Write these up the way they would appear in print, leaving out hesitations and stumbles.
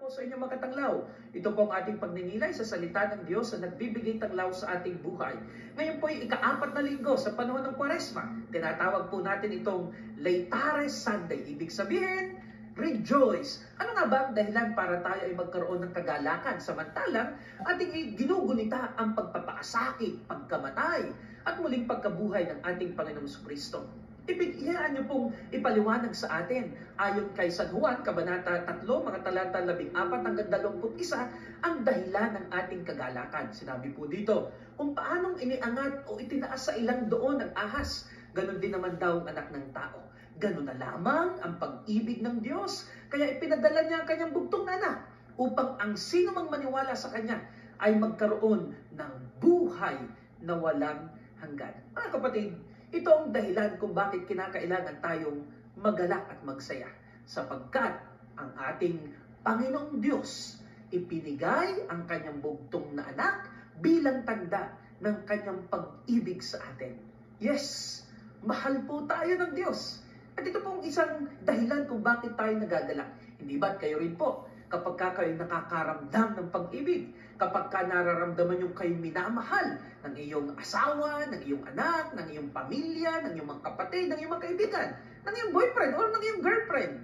Po sa inyong mga katanglaw. Ito po ang ating pagninilay sa salita ng Diyos na nagbibigay tanglaw sa ating buhay. Ngayon po ay ika-4 na linggo sa panahon ng Kwaresma. Tinatawag po natin itong Laetares Sunday. Ibig sabihin, rejoice. Ano nga ba ang dahilan para tayo ay magkaroon ng kagalakan samantalang ating ginugunita ang pagpapaasakit, pagkamatay, at muling pagkabuhay ng ating Panginoong Kristo? Ibigyan niyo pong ipaliwanag sa atin ayon kay San Juan, Kabanata 3, mga talata 14 hanggang 21, ang dahilan ng ating kagalakan. Sinabi po dito, kung paanong iniangat o itinaas sa ilang doon ang ahas, ganon din naman daw ang anak ng tao. Ganon na lamang ang pag-ibig ng Diyos, kaya ipinadala niya ang kanyang bugtong na anak, upang ang sino mang maniwala sa kanya ay magkaroon ng buhay na walang hanggan. Mga kapatid, ito ang dahilan kung bakit kinakailangan tayong magalak at magsaya. Sapagkat ang ating Panginoong Diyos ipinigay ang kanyang bugtong na anak bilang tanda ng kanyang pag-ibig sa atin. Yes, mahal po tayo ng Diyos. At ito pong isang dahilan kung bakit tayo nagagalak. Hindi ba't kayo rin po, kapag kayo nakakaramdam ng pag-ibig, kapag ka nararamdaman yung kayo minamahal ng iyong asawa, ng iyong anak, ng iyong pamilya, ng iyong mga kapatid, ng iyong mga kaibigan, ng iyong boyfriend or ng iyong girlfriend,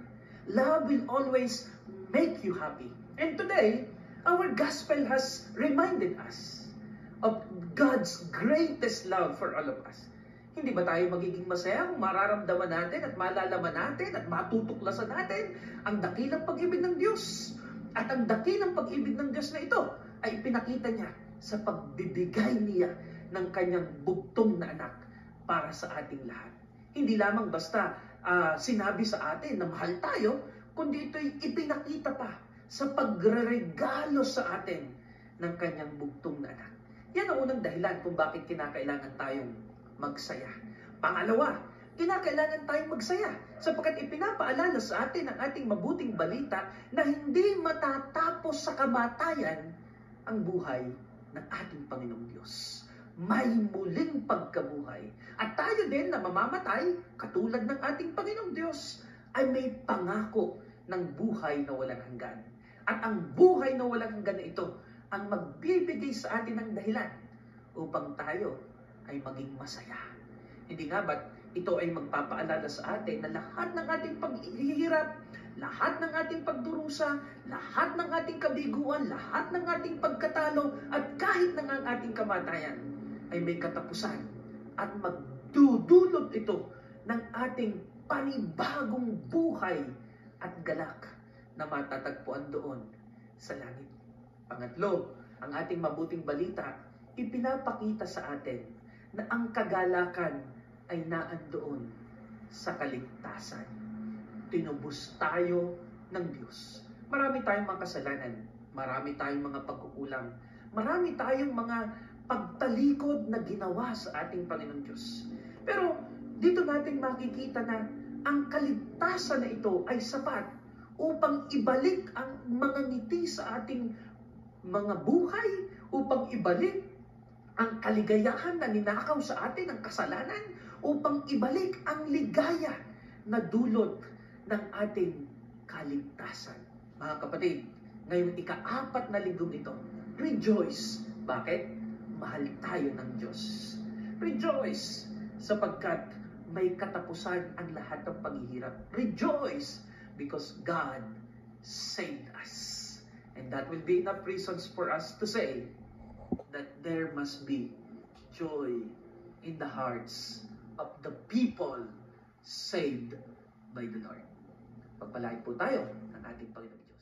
love will always make you happy. And today, our gospel has reminded us of God's greatest love for all of us. Hindi ba tayo magiging masaya kung mararamdaman natin at malalaman natin at matutuklasan natin ang dakilang pag-ibig ng Diyos? At ang dakilang pag-ibig ng Diyos na ito ay ipinakita niya sa pagbibigay niya ng kanyang bugtong na anak para sa ating lahat. Hindi lamang basta sinabi sa atin na mahal tayo, kundi ito'y ipinakita pa sa pagreregalo sa atin ng kanyang bugtong na anak. Yan ang unang dahilan kung bakit kinakailangan tayong magsaya. Pangalawa, kinakailangan tayong magsaya sapagkat ipinapaalala sa atin ang ating mabuting balita na hindi matatapos sa kamatayan ang buhay ng ating Panginoong Diyos. May muling pagkabuhay. At tayo din na mamamatay, katulad ng ating Panginoong Diyos, ay may pangako ng buhay na walang hanggan. At ang buhay na walang hanggan na ito ang magbibigay sa atin ng dahilan upang tayo ay maging masaya. Hindi nga ba't ito ay magpapaalala sa atin na lahat ng ating paghihirap, lahat ng ating pagdurusa, lahat ng ating kabiguan, lahat ng ating pagkatalo, at kahit ng ang ating kamatayan ay may katapusan at magdudulot ito ng ating panibagong buhay at galak na matatagpuan doon sa langit. Pangatlo, ang ating mabuting balita, ipinapakita sa atin na ang kagalakan ay naandoon sa kaligtasan. Tinubos tayo ng Diyos. Marami tayong mga kasalanan, marami tayong mga pagkukulang, marami tayong mga pagtalikod na ginawa sa ating Panginoong Diyos. Pero dito natin makikita na ang kaligtasan na ito ay sapat upang ibalik ang mga ngiti sa ating mga buhay, upang ibalik ang kaligayahan na ninakaw sa atin ng kasalanan, upang ibalik ang ligaya na dulot ng ating kaligtasan. Mga kapatid, ngayong ika-4 na linggong ito, rejoice. Bakit? Mahal tayo ng Diyos. Rejoice, sapagkat may katapusan ang lahat ng paghihirap. Rejoice, because God saved us. And that will be enough reasons for us to say that there must be joy in the hearts of the people saved by the Lord. Pagpalain po tayo ng ating Panginoon Diyos.